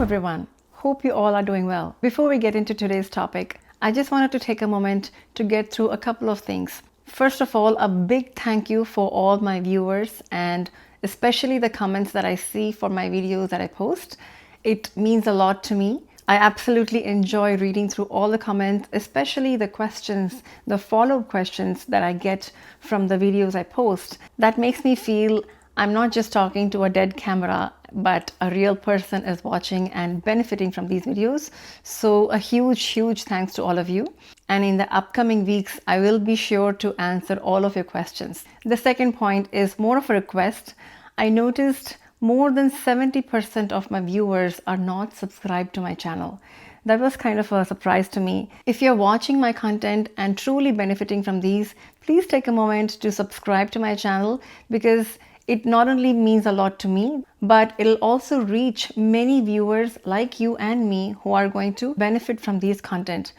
Hello everyone, hope you all are doing well. Before we get into today's topic, I just wanted to take a moment to get through a couple of things. First of all, a big thank you for all my viewers and especially the comments that I see for my videos that I post. It means a lot to me. I absolutely enjoy reading through all the comments, especially the questions, the follow-up questions that I get from the videos I post. That makes me feel I'm not just talking to a dead camera, but a real person is watching and benefiting from these videos. So a huge thanks to all of you. And in the upcoming weeks, I will be sure to answer all of your questions. The second point is more of a request. I noticed more than 70% of my viewers are not subscribed to my channel. That was kind of a surprise to me. If you're watching my content and truly benefiting from these, please take a moment to subscribe to my channel because it not only means a lot to me, but it'll also reach many viewers like you and me who are going to benefit from these content.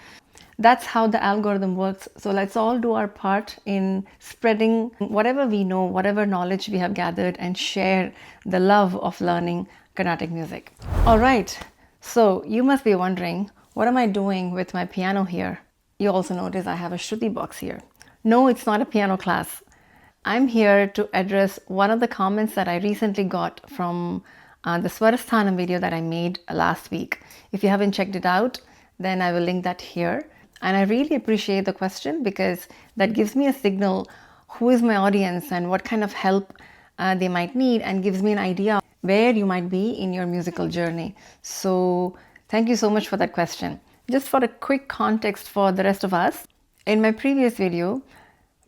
That's how the algorithm works. So let's all do our part in spreading whatever we know, whatever knowledge we have gathered, and share the love of learning Carnatic music. All right, so you must be wondering, what am I doing with my piano here? You also notice I have a Shruti box here. No, it's not a piano class. I'm here to address one of the comments that I recently got from the Swaras video that I made last week. If you haven't checked it out, then I will link that here. And I really appreciate the question because that gives me a signal who is my audience and what kind of help they might need, and gives me an idea where you might be in your musical journey. So thank you so much for that question. Just for a quick context for the rest of us, in my previous video,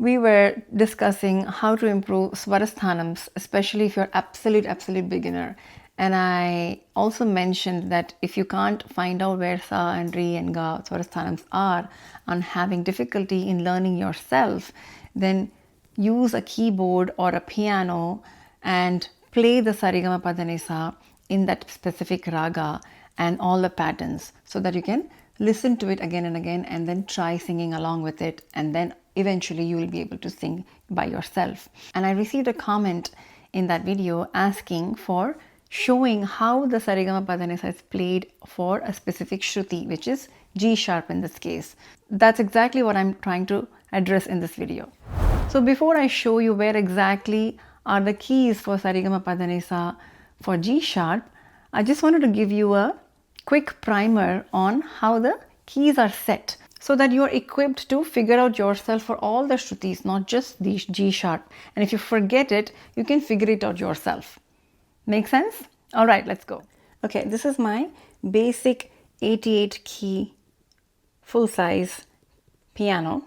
we were discussing how to improve Swarasthanams, especially if you're absolute beginner. And I also mentioned that if you can't find out where Sa and Re and Ga Swarasthanams are and having difficulty in learning yourself, then use a keyboard or a piano and play the Sarigama Padanisa in that specific raga and all the patterns so that you can listen to it again and again and then try singing along with it, and then eventually you will be able to sing by yourself. And I received a comment in that video asking for showing how the Sarigama Padanisa is played for a specific Shruti, which is G sharp in this case. That's exactly what I'm trying to address in this video. So before I show you where exactly are the keys for Sarigama Padanisa for G sharp, I just wanted to give you a quick primer on how the keys are set, so that you are equipped to figure out yourself for all the Shrutis, not just the G sharp. And if you forget it, you can figure it out yourself. Make sense? All right, let's go. Okay, this is my basic 88 key full size piano,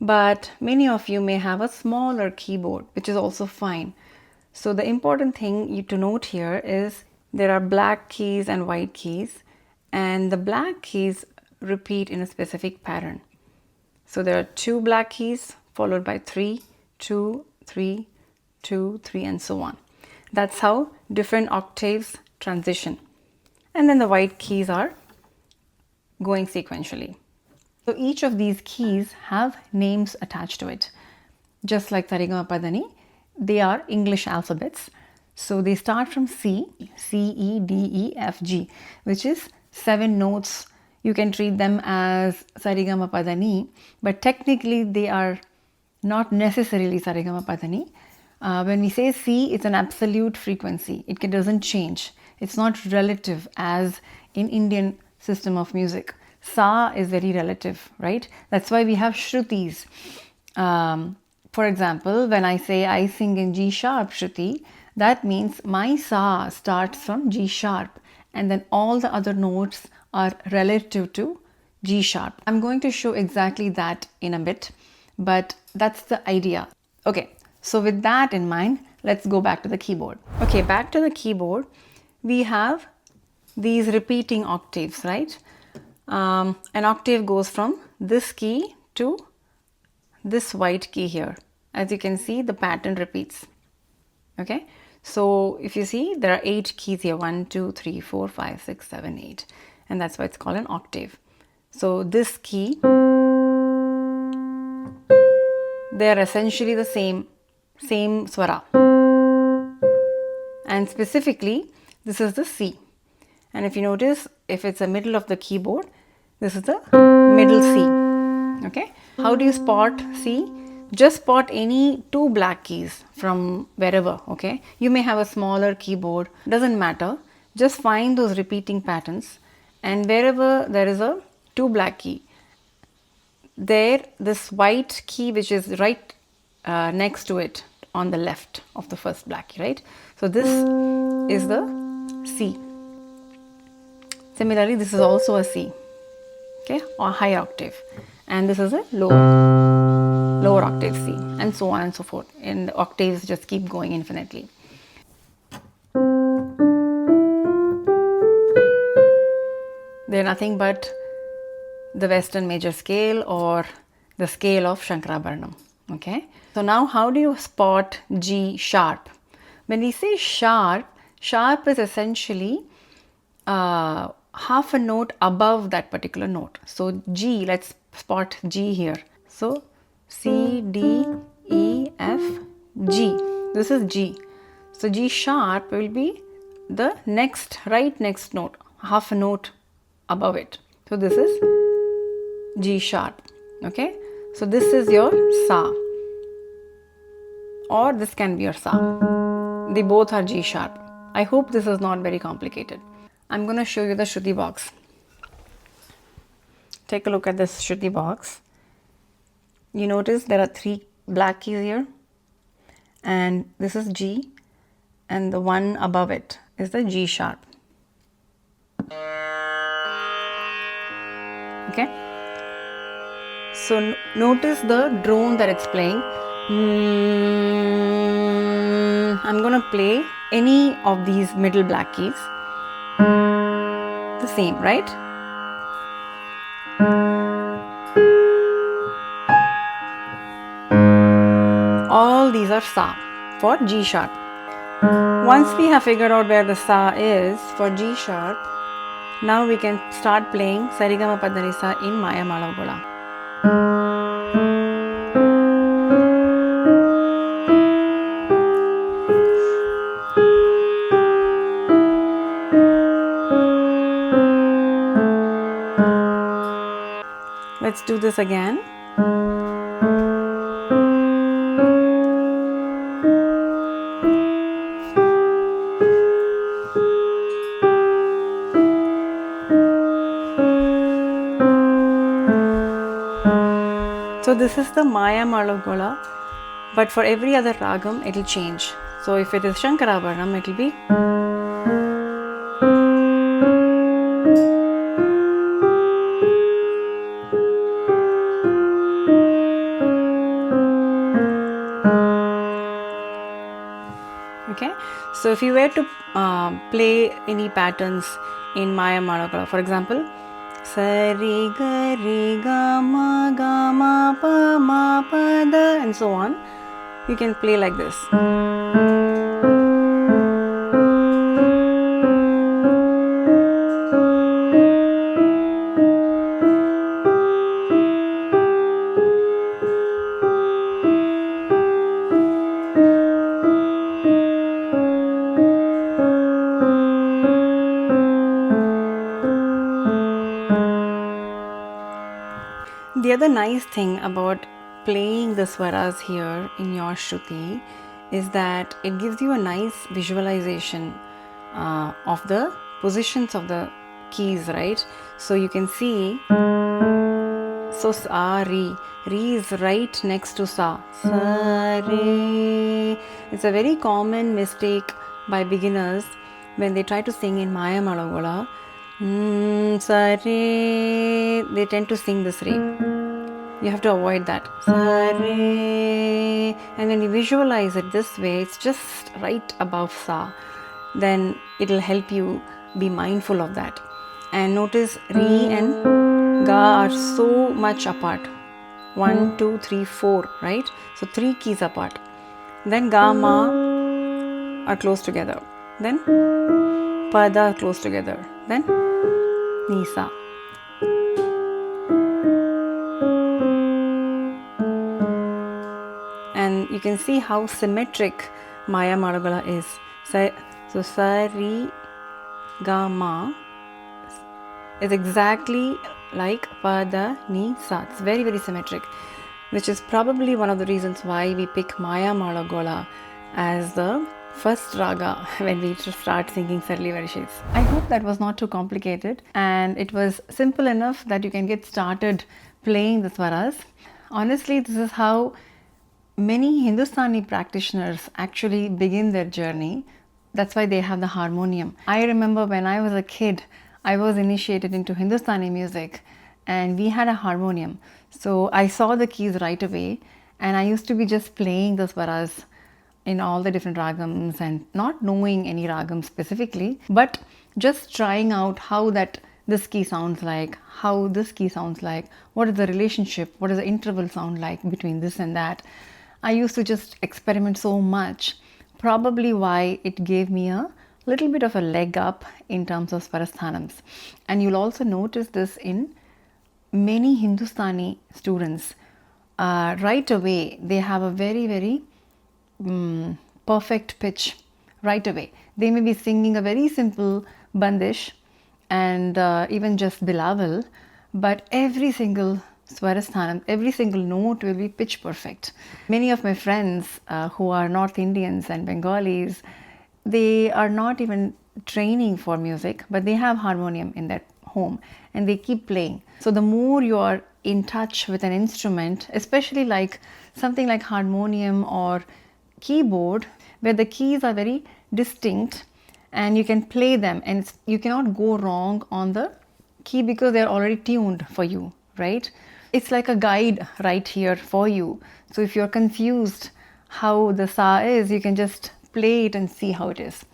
but many of you may have a smaller keyboard, which is also fine. So the important thing to note here is there are black keys and white keys, and the black keys repeat in a specific pattern. So there are 2 black keys followed by 3, 2, 3, 2, 3, and so on. That's how different octaves transition. And then the white keys are going sequentially. So each of these keys have names attached to it. Just like Sarigama Padani, they are English alphabets. So they start from C, C, E, D, E, F, G, which is 7 notes. You can treat them as Sarigama Padani, but technically they are not necessarily Sarigama Padani. When we say C, it's an absolute frequency. It doesn't change. It's not relative as in Indian system of music. Sa is very relative, right? That's why we have Shrutis. For example, when I say I sing in G sharp Shruti, that means my Sa starts from G sharp and then all the other notes are relative to G sharp. I'm going to show exactly that in a bit, but that's the idea. Okay, so with that in mind, let's go back to the keyboard. Okay, back to the keyboard, we have these repeating octaves, right? An octave goes from this key to this white key here. As you can see, the pattern repeats. Okay, so if you see, there are 8 keys here, 1, 2, 3, 4, 5, 6, 7, 8. And that's why it's called an octave. So this key, they are essentially the same swara. And specifically, this is the C. And if you notice, if it's the middle of the keyboard, this is the middle C. Okay. How do you spot C? Just spot any two black keys from wherever. Okay. You may have a smaller keyboard, doesn't matter. Just find those repeating patterns, and wherever there is a two black key, there this white key which is right next to it on the left of the first black key, right? So this is the C. Similarly, this is also a C, okay, or high octave, and this is a lower octave C, and so on and so forth. And the octaves just keep going infinitely. They're nothing but the Western major scale or the scale of Shankarabharanam. Okay. So now how do you spot G sharp? When we say sharp, sharp is essentially half a note above that particular note. So G, let's spot G here. So C, D, E, F, G. This is G. So G sharp will be the right next note, half a note above it. So this is G sharp. Okay. So this is your Sa, or this can be your Sa. They both are G sharp. I hope this is not very complicated. I'm going to show you the Shruti box. Take a look at this Shruti box. You notice there are three black keys here, and this is G, and the one above it is the G sharp. Okay. So notice the drone that it's playing. I'm going to play any of these middle black keys. The same, right? All these are Sa for G sharp. Once we have figured out where the Sa is for G sharp, now we can start playing Sarigama Padanisa in Maya Malagola. Let's do this again. So this is the Maya Malagola, but for every other ragam it will change. So if it is Shankarabharanam, it will be okay. So if you were to play any patterns in Maya Malagola, for example, Sari ga ri ga ma pa da, and so on, you can play like this. The other nice thing about playing the Swaras here in your Shruti is that it gives you a nice visualization of the positions of the keys, right? So you can see, so Sa, Re is right next to Sa. Sa, Re. It's a very common mistake by beginners when they try to sing in Maya Malagola. Sa, Re. They tend to sing this Re. You have to avoid that. Sa, Re. And when you visualize it this way, it's just right above Sa. Then it will help you be mindful of that. And notice Re and Ga are so much apart. 1, 2, 3, 4, right? So 3 keys apart. Then Ga, Ma are close together. Then Pada are close together. Then Ni, Sa. And you can see how symmetric Maya Malagola is. So Sa, Re, Ga, Ma, is exactly like pa, da, ni, sa. It's very, very symmetric, which is probably one of the reasons why we pick Maya Malagola as the first raga when we start singing Sarli Varishis. I hope that was not too complicated and it was simple enough that you can get started playing the swaras. Honestly, this is how many Hindustani practitioners actually begin their journey. That's why they have the harmonium. I remember when I was a kid, I was initiated into Hindustani music and we had a harmonium. So I saw the keys right away and I used to be just playing the swaras in all the different ragams and not knowing any ragam specifically, but just trying out how that this key sounds like, how this key sounds like, what is the relationship, what does the interval sound like between this and that. I used to just experiment so much, probably why it gave me a little bit of a leg up in terms of Swarasthanams. And you'll also notice this in many Hindustani students. Right away, they have a very, very perfect pitch right away. They may be singing a very simple bandish and even just Bilawal, but every single Swarasthanam, every single note will be pitch perfect. Many of my friends who are North Indians and Bengalis, they are not even training for music, but they have harmonium in their home and they keep playing. So the more you are in touch with an instrument, especially like something like harmonium or keyboard, where the keys are very distinct and you can play them and you cannot go wrong on the key because they're already tuned for you, right? It's like a guide right here for you. So if you're confused how the sa is, you can just play it and see how it is.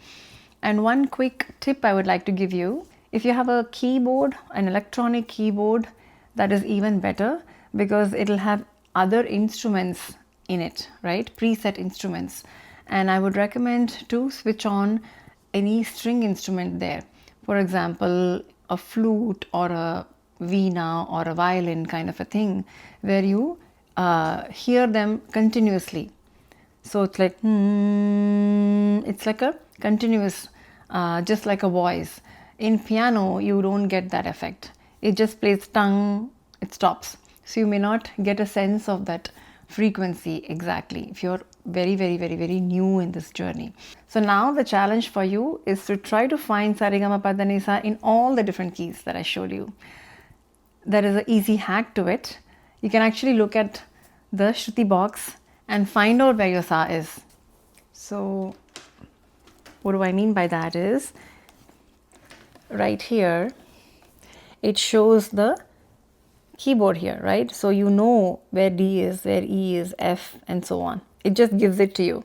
And one quick tip I would like to give you, if you have a keyboard, an electronic keyboard, that is even better because it'll have other instruments in it, right? Preset instruments. And I would recommend to switch on any string instrument there. For example, a flute or a veena or a violin kind of a thing where you hear them continuously. So it's like, it's like a continuous, just like a voice. In piano, you don't get that effect. It just plays tongue, it stops. So you may not get a sense of that frequency exactly if you're very, very, very, very new in this journey. So now the challenge for you is to try to find Sarigama Padanisa in all the different keys that I showed you. There is an easy hack to it. You can actually look at the Shruti box and find out where your sa is. So what do I mean by that is, right here, it shows the keyboard here, right? So you know where D is, where E is, F, and so on. It just gives it to you.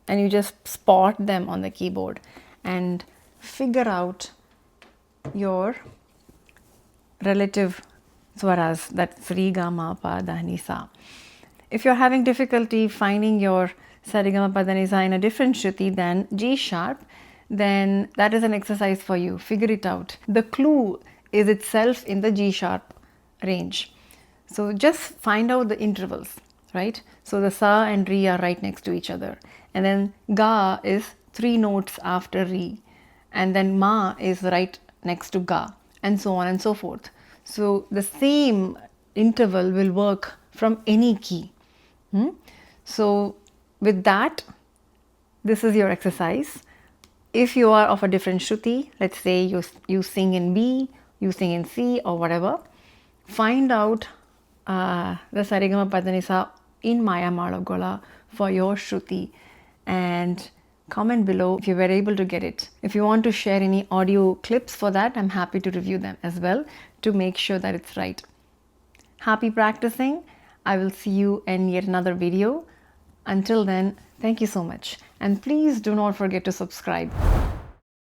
And you just spot them on the keyboard and figure out your relative swaras, that's Re, Ga, Ma, Pa, Da, Ni, Sa. If you're having difficulty finding your Sarigama Padanisa in a different Shruti than G sharp, then that is an exercise for you. Figure it out. The clue is itself in the G sharp range. So just find out the intervals, right? So the Sa and Re are right next to each other. And then Ga is 3 notes after Re. And then Ma is right next to Ga, and so on and so forth. So the same interval will work from any key. So with that, this is your exercise. If you are of a different Shruti, let's say you sing in B, you sing in C or whatever, find out the Sarigama Padanisa in Maya Malagola for your Shruti and comment below if you were able to get it. If you want to share any audio clips for that, I'm happy to review them as well to make sure that it's right. Happy practicing. I will see you in yet another video. Until then, thank you so much. And please do not forget to subscribe.